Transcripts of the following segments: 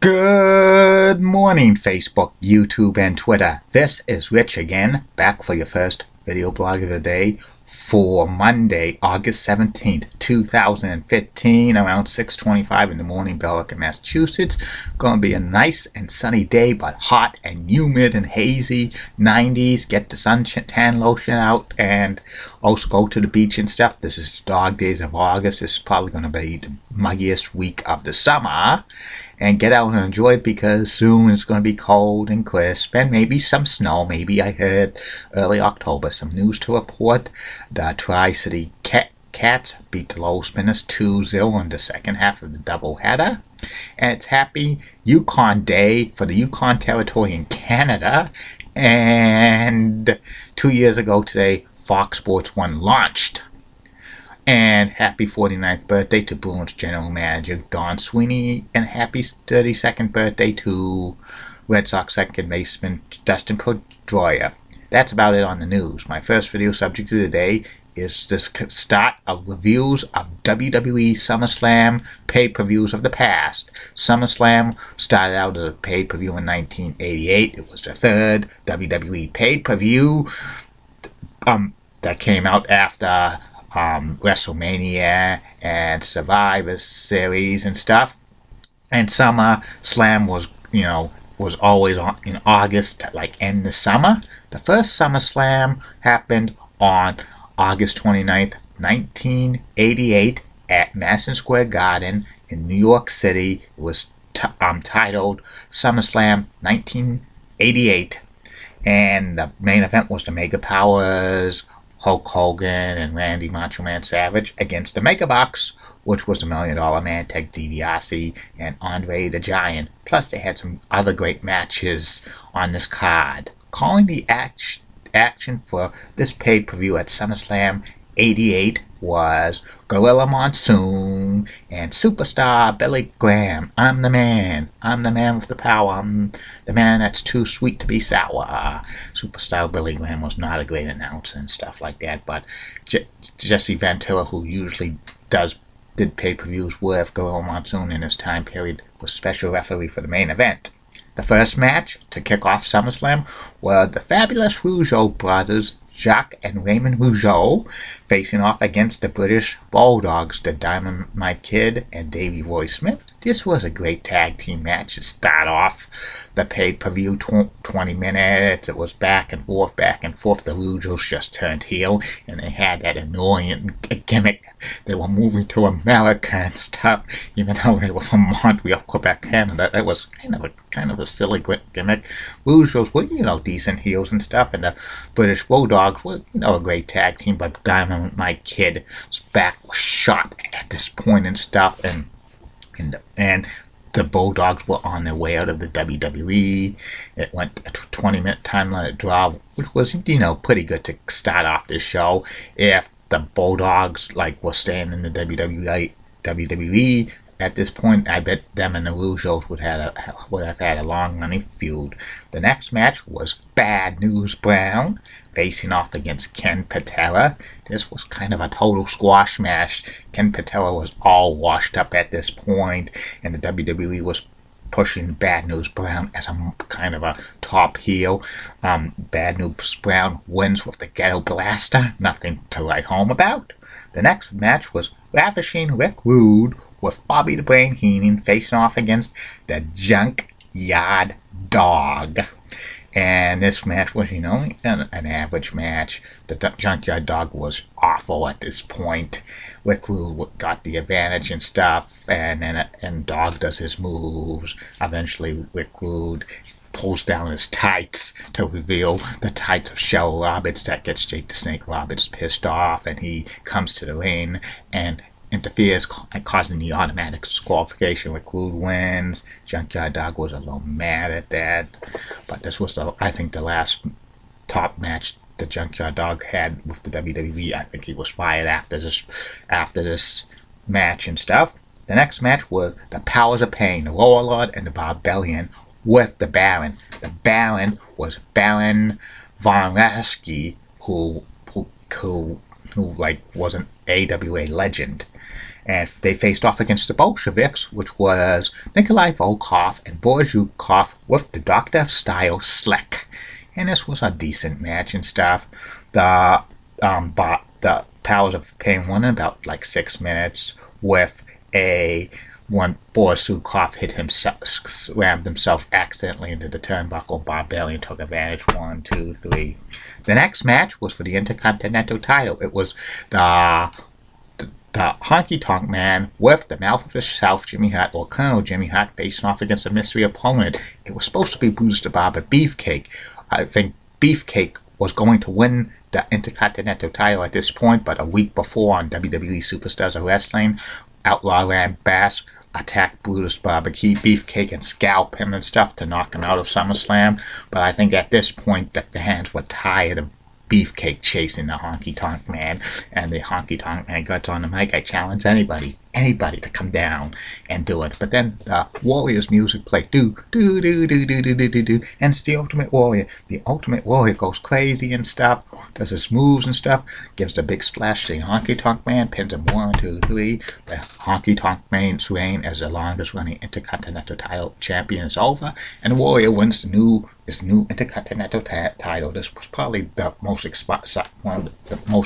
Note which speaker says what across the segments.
Speaker 1: Good morning, Facebook, YouTube, and Twitter. This is Rich again, back for your first video blog of the day for Monday, August 17th, 2015, around 6:25 in the morning, Billerica, Massachusetts. Going to be a nice and sunny day, but hot and humid and hazy, 90s. Get the suntan lotion out and also go to the beach and stuff. This is dog days of August. This is probably going to be the muggiest week of the summer. And get out and enjoy it because soon it's going to be cold and crisp and maybe some snow. Maybe I heard early October. Some news to report. The Tri-City Cats beat the Lowell Spinners 2-0 in the second half of the doubleheader. And it's Happy Yukon Day for the Yukon Territory in Canada. And 2 years ago today, Fox Sports 1 launched. And happy 49th birthday to Bruins general manager Don Sweeney, and happy 32nd birthday to Red Sox second baseman Dustin Pedroia. That's about it on the news. My first video subject of the day is the start of reviews of WWE SummerSlam pay-per-views of the past. SummerSlam started out as a pay-per-view in 1988. It was the third WWE pay-per-view that came out after WrestleMania and Survivor Series and stuff. And SummerSlam was always in August, like end the summer. The first SummerSlam happened on August 29th, 1988 at Madison Square Garden in New York City. It was titled SummerSlam 1988. And the main event was the Mega Powers, Hulk Hogan and Randy Macho Man Savage against the Mega Bucks, which was the $1 Million Man, Ted DiBiase, and Andre the Giant. Plus, they had some other great matches on this card. Calling the action for this pay-per-view at SummerSlam 88 was Gorilla Monsoon and Superstar Billy Graham. I'm the man with the power. I'm the man that's too sweet to be sour. Superstar Billy Graham was not a great announcer and stuff like that, but Jesse Ventura, who usually did pay-per-views with Gorilla Monsoon in his time period, was special referee for the main event. The first match to kick off SummerSlam were the Fabulous Rougeau brothers, Jacques and Raymond Rougeau, facing off against the British Bulldogs, the Dynamite Kid and Davey Boy Smith. This was a great tag team match to start off the pay-per-view, 20 minutes. It was back and forth. The Rougeaus just turned heel, and they had that annoying gimmick. They were moving to America and stuff, even though they were from Montreal, Quebec, Canada. That was kind of a silly gimmick. Rougeaus were, decent heels and stuff, and the British Bulldogs were, a great tag team, but Dynamite Kid's back was shot at this point and stuff, and the Bulldogs were on their way out of the WWE. It went a 20-minute time limit draw, which was, pretty good to start off this show. If the Bulldogs, were staying in the WWE at this point, I bet them and the Rougeaus would have had a long running feud. The next match was Bad News Brown facing off against Ken Patera. This was kind of a total squash match. Ken Patera was all washed up at this point, and the WWE was pushing Bad News Brown as a kind of a top heel. Bad News Brown wins with the Ghetto Blaster. Nothing to write home about. The next match was Ravishing Rick Rude with Bobby the Brain Heenan facing off against the Junkyard Dog. And this match was, an average match. The Junkyard Dog was awful at this point. Rick Rude got the advantage and stuff, and Dog does his moves. Eventually, Rick Rude pulls down his tights to reveal the tights of Cheryl Roberts. That gets Jake the Snake Roberts pissed off, and he comes to the ring and interferes, causing the automatic disqualification. Rick Rude wins. Junkyard Dog was a little mad at that, but this was, I think, the last top match the Junkyard Dog had with the WWE. I think he was fired after this match and stuff. The next match was the Powers of Pain, the Warlord and the Barbarian with the Baron. The Baron was Baron Von Raschke, who was an AWA legend. and they faced off against the Bolsheviks, which was Nikolai Volkov and Boris Zhukov with the Doctor of Style Slick. And this was a decent match and stuff. The Powers of Pain won in about like 6 minutes with one Boris Zhukov hit himself, slammed himself accidentally into the turnbuckle. Bob Bailey took advantage. 1, 2, 3. The next match was for the Intercontinental title. It was the Honky Tonk Man with the Mouth of the South, Jimmy Hart, or Colonel Jimmy Hart, facing off against a mystery opponent. It was supposed to be Brutus the Barber Beefcake. I think Beefcake was going to win the Intercontinental title at this point, but a week before on WWE Superstars of Wrestling, Outlaw Ram Bass attacked Brutus Barbecue Beefcake and scalp him and stuff to knock him out of SummerSlam. But I think at this point that the hands were tired of Beefcake chasing the Honky Tonk Man, and the Honky Tonk Man got on the mic. I challenge anybody to come down and do it. But then the Warrior's music played, do, do, do, do, do, do, do, do, do, and it's the Ultimate Warrior. The Ultimate Warrior goes crazy and stuff, does his moves and stuff, gives a big splash to the Honky Tonk Man, pins him 1, 2, 3. The Honky Tonk Man's reign as the longest running Intercontinental title champion is over, and the Warrior wins the new Intercontinental title. This was probably the most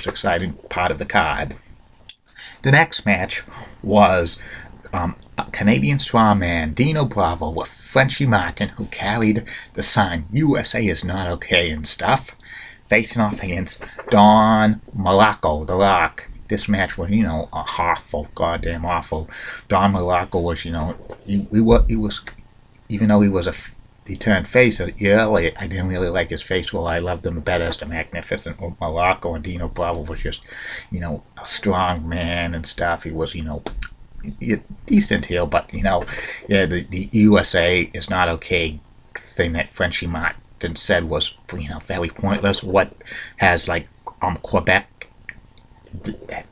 Speaker 1: exciting part of the card. The next match was a Canadian strongman, Dino Bravo, with Frenchie Martin, who carried the sign USA is not okay and stuff, facing off against Don Muraco, The Rock. This match was, awful, goddamn awful. Don Muraco was, he was, even though he turned face early, I didn't really like his face. Well, I loved him better as the Magnificent Muraco, and Dino Bravo was just, a strong man and stuff. He was, a decent heel, but, the USA is not okay thing that Frenchie Martin said was, very pointless. What has, Quebec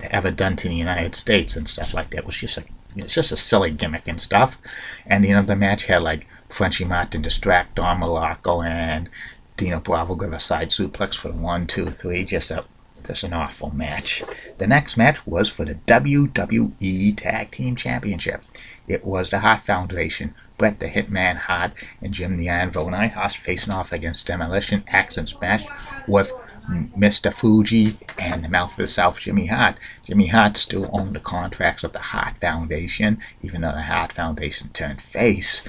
Speaker 1: ever done to the United States and stuff like that? It was just it's just a silly gimmick and stuff. And the match had Frenchie Martin distract Don Muraco and Dino Bravo give a side suplex for the 1, 2, 3. Just an awful match. The next match was for the WWE Tag Team Championship. It was the Hart Foundation, Bret the Hitman Hart and Jim the Anvil Neidhart facing off against Demolition Axe and Smash with Mr. Fuji and the Mouth of the South, Jimmy Hart. Jimmy Hart still owned the contracts of the Hart Foundation, even though the Hart Foundation turned face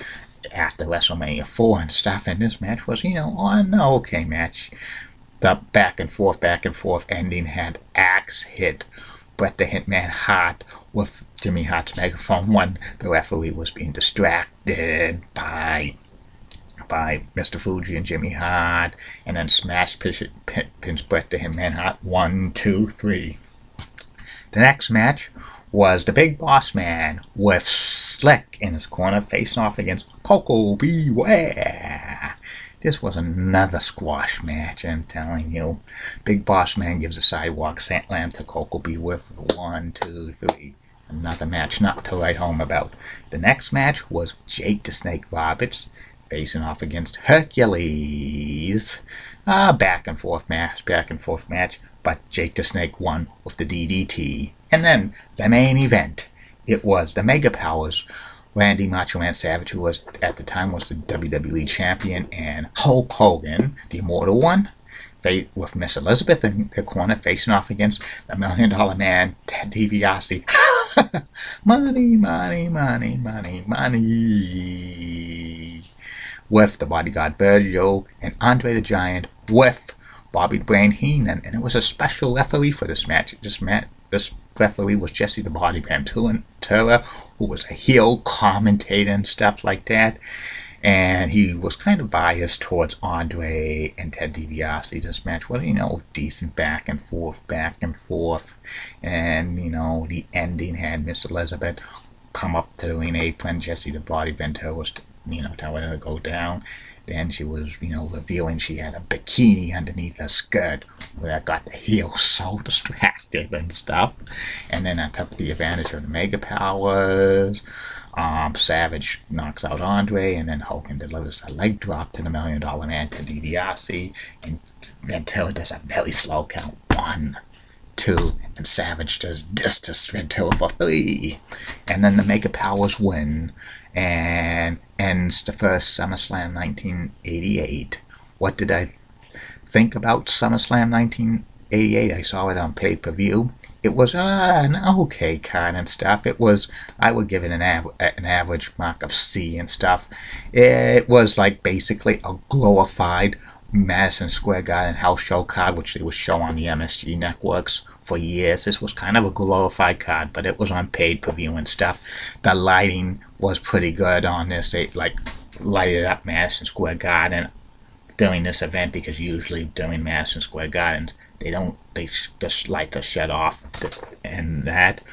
Speaker 1: after WrestleMania 4 and stuff. And this match was, an okay match. The back and forth ending had Axe hit Bret the Hitman Hart with Jimmy Hart's megaphone when the referee was being distracted by Mr. Fuji and Jimmy Hart, and then Smash pins Bret the Hitman Hart 1, 2, 3. The next match was the Big Boss Man with Slick in his corner facing off against Koko B. Ware. This was another squash match, I'm telling you. Big Boss Man gives a sidewalk slam to Koko B. with 1, 2, 3. Another match not to write home about. The next match was Jake the Snake Roberts facing off against Hercules. Back and forth match, but Jake the Snake won with the DDT. And then the main event. It was the Mega Powers, Randy Macho Man Savage, who was at the time was the WWE champion, and Hulk Hogan, the Immortal One, with Miss Elizabeth in their corner, facing off against the $1 Million Man, Ted DiBiase. Money, money, money, money, money. With the Bodyguard Virgil and Andre the Giant with Bobby the Brain Heenan. And it was a special referee for this match. This referee was Jesse the Body Ventura, who was a heel commentator and stuff like that. And he was kind of biased towards Andre and Ted DiBiase. This match was, decent back and forth. And, the ending had Miss Elizabeth come up to the ring apron. Jesse the Body Ventura was, telling her to go down. Then she was, revealing she had a bikini underneath her skirt, where that got the heel so distracted and stuff. And then I took the advantage of the Mega Powers. Savage knocks out Andre, and then Hogan delivers a leg drop to the $1 Million Man to DiBiase, and Ventura does a very slow count. 1, 2, and Savage does Discus Ventura for 3. And then the Mega Powers win and ends the first SummerSlam 1988. What did I think about SummerSlam 1988? I saw it on pay-per-view. It was an okay card and stuff. It was, I would give it an average mark of C and stuff. It was like basically a glorified Madison Square Garden house show card, which they would show on the MSG networks for years. This was kind of a glorified card, but it was on pay-per-view and stuff. The lighting was pretty good on this. They like lighted up Madison Square Garden during this event, because usually during Madison Square Gardens they just light the shut off and that.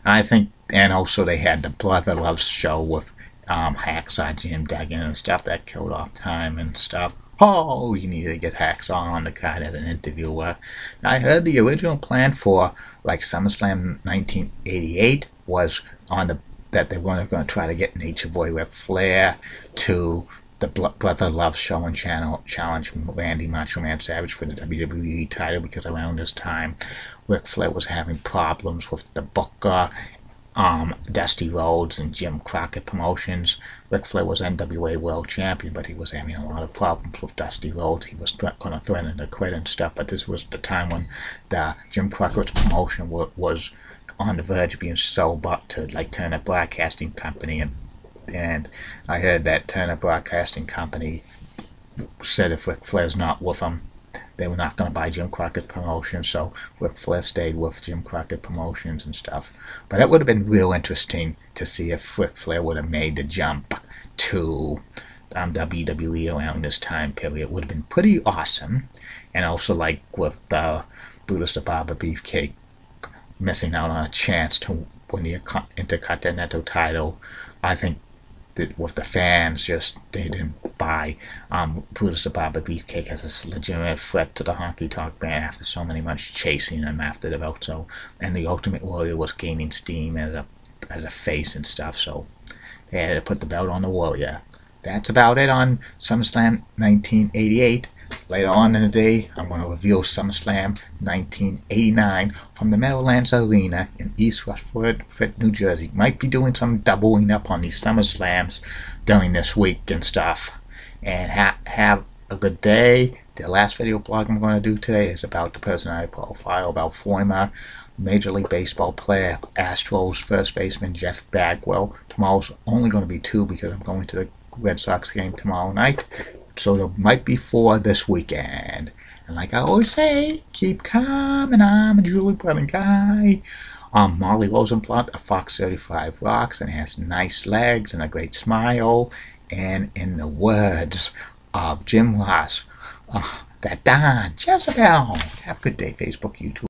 Speaker 1: I think, and also they had the Brother Love show with Hacksaw Jim Duggan and stuff that killed off time and stuff. Oh, you need to get Hacksaw on the card as an interviewer. I heard the original plan for like SummerSlam 1988 was that they were going to try to get Nature Boy Ric Flair to the Brother Love show and challenge Randy Macho Man Savage for the WWE title, because around this time Ric Flair was having problems with the booker, Dusty Rhodes and Jim Crockett Promotions. Ric Flair was NWA World Champion, but he was having a lot of problems with Dusty Rhodes. He was going to threaten to quit and stuff, but this was the time when the Jim Crockett's promotion was on the verge of being sold up to like Turner Broadcasting Company, and I heard that Turner Broadcasting Company said if Ric Flair's not with them, they were not going to buy Jim Crockett Promotions, so Ric Flair stayed with Jim Crockett Promotions and stuff. But it would have been real interesting to see if Ric Flair would have made the jump to WWE around this time period. It would have been pretty awesome. And also, like with Brutus the Barber Beefcake missing out on a chance to win the Intercontinental title, I think that with the fans, they didn't buy Brutus the Barber Beefcake as a legitimate threat to the Honky Tonk Man after so many months chasing them after the belt. So, and the Ultimate Warrior was gaining steam as a face and stuff, so they had to put the belt on the Warrior. That's about it on SummerSlam 1988. Later on in the day, I'm going to reveal SummerSlam 1989 from the Meadowlands Arena in East Rushford, New Jersey. Might be doing some doubling up on these SummerSlams during this week and stuff. And have a good day. The last video blog I'm going to do today is about the personality profile, about former Major League Baseball player, Astros first baseman Jeff Bagwell. Tomorrow's only going to be 2 because I'm going to the Red Sox game tomorrow night. So there might be 4 this weekend. And like I always say, keep calm, and I'm a Julie Brennan guy. Molly Rosenblunt of Fox 35 rocks and has nice legs and a great smile. And in the words of Jim Ross, that Don Jezebel. Have a good day, Facebook, YouTube.